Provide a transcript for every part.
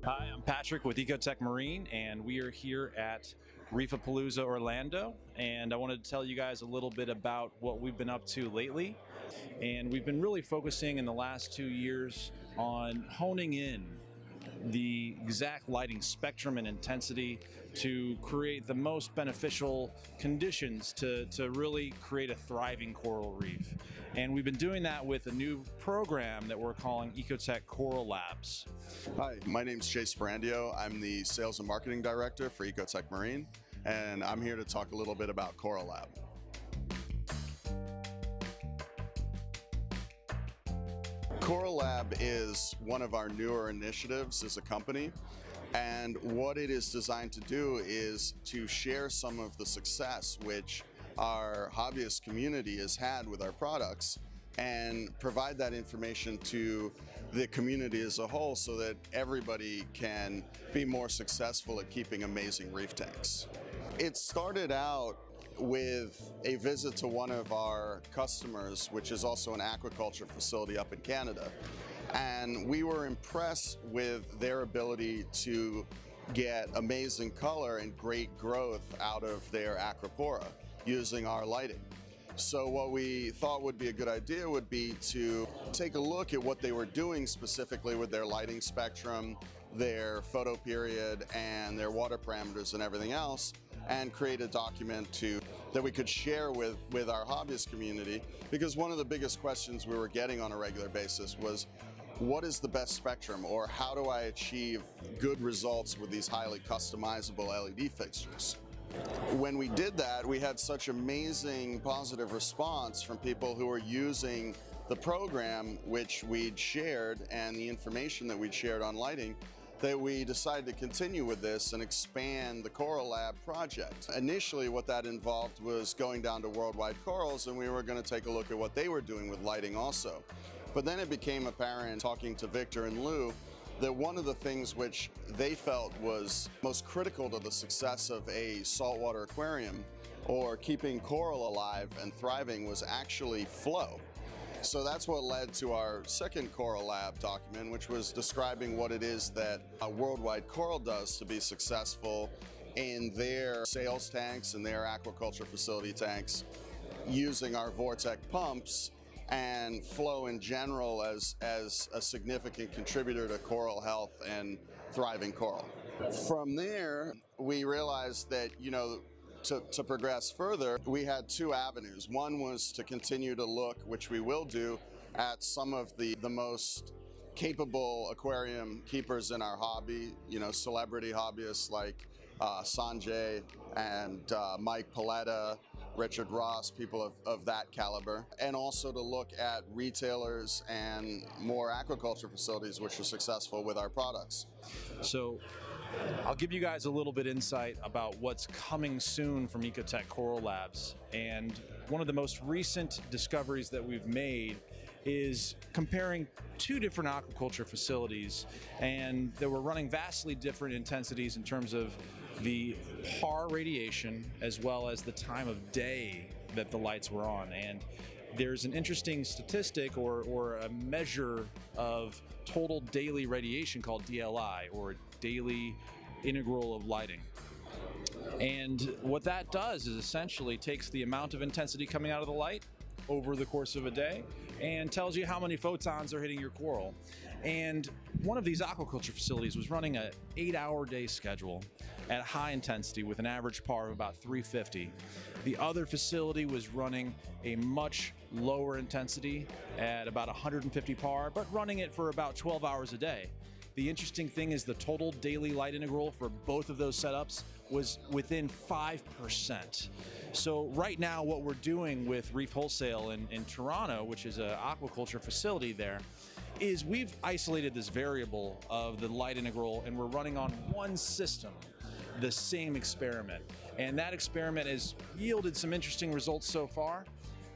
Hi, I'm Patrick with Ecotech Marine, and we are here at Reef A Palooza Orlando. And I wanted to tell you guys a little bit about what we've been up to lately. And we've been really focusing in the last 2 years on honing in the exact lighting spectrum and intensity to create the most beneficial conditions to really create a thriving coral reef. And we've been doing that with a new program that we're calling Ecotech Coral Labs. Hi, my name's Jay Sperandio. I'm the Sales and Marketing Director for Ecotech Marine, and I'm here to talk a little bit about Coral Lab. Coral Lab is one of our newer initiatives as a company, and what it is designed to do is to share some of the success which our hobbyist community has had with our products and provide that information to the community as a whole so that everybody can be more successful at keeping amazing reef tanks. It started out with a visit to one of our customers, which is also an aquaculture facility up in Canada. And we were impressed with their ability to get amazing color and great growth out of their acropora using our lighting. So what we thought would be a good idea would be to take a look at what they were doing specifically with their lighting spectrum, their photo period, and their water parameters and everything else, and create a document that we could share with our hobbyist community. Because one of the biggest questions we were getting on a regular basis was, what is the best spectrum, or how do I achieve good results with these highly customizable LED fixtures? When we did that, we had such amazing positive response from people who were using the program which we'd shared and the information that we'd shared on lighting, that we decided to continue with this and expand the Coral Lab project. Initially, what that involved was going down to Worldwide Corals, and we were going to take a look at what they were doing with lighting also. But then it became apparent, talking to Victor and Lou, that one of the things which they felt was most critical to the success of a saltwater aquarium or keeping coral alive and thriving was actually flow. So that's what led to our second Coral Lab document, which was describing what it is that a Worldwide Coral does to be successful in their sales tanks and their aquaculture facility tanks using our Vortec pumps and flow in general as a significant contributor to coral health and thriving coral. From there, we realized that, to progress further, we had two avenues. One was to continue to look, which we will do, at some of the most capable aquarium keepers in our hobby, celebrity hobbyists like Sanjay and Mike Paletta, Richard Ross, people of that caliber, and also to look at retailers and more aquaculture facilities which are successful with our products. So I'll give you guys a little bit insight about what's coming soon from Ecotech Coral Labs. And one of the most recent discoveries that we've made is comparing two different aquaculture facilities, and they were running vastly different intensities in terms of the PAR radiation as well as the time of day that the lights were on. And there's an interesting statistic or a measure of total daily radiation called DLI, or daily integral of lighting. And what that does is essentially takes the amount of intensity coming out of the light over the course of a day and tells you how many photons are hitting your coral. And one of these aquaculture facilities was running an 8-hour day schedule at high intensity with an average PAR of about 350. The other facility was running a much lower intensity at about 150 PAR, but running it for about 12 hours a day. The interesting thing is the total daily light integral for both of those setups was within 5%. So right now what we're doing with Reef Wholesale in Toronto, which is an aquaculture facility there, is we've isolated this variable of the light integral, and we're running on one system the same experiment. And that experiment has yielded some interesting results so far.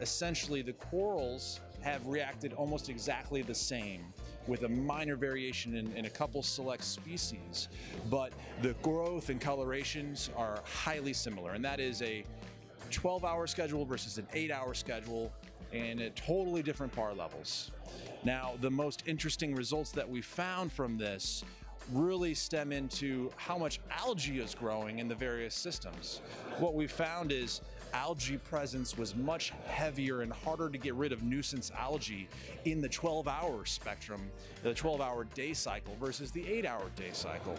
Essentially, the corals have reacted almost exactly the same, with a minor variation in a couple select species, but the growth and colorations are highly similar, and that is a 12-hour schedule versus an 8-hour schedule, and at totally different PAR levels. Now, the most interesting results that we found from this really stem into how much algae is growing in the various systems. What we found is algae presence was much heavier and harder to get rid of nuisance algae in the 12-hour spectrum, the 12-hour day cycle versus the 8-hour day cycle.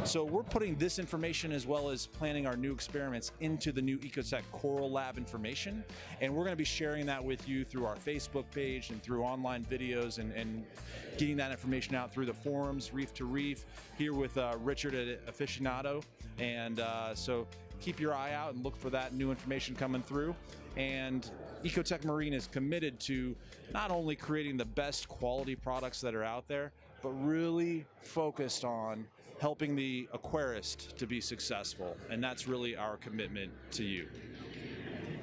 So we're putting this information as well as planning our new experiments into the new Ecotech Coral Lab information, and we're going to be sharing that with you through our Facebook page and through online videos and getting that information out through the forums, Reef to Reef, here with Richard at Aficionado. And so keep your eye out and look for that new information coming through. And Ecotech Marine is committed to not only creating the best quality products that are out there, but really focused on helping the aquarist to be successful. And that's really our commitment to you.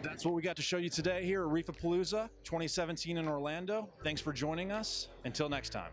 That's what we got to show you today here at Reef A Palooza 2017 in Orlando. Thanks for joining us. Until next time.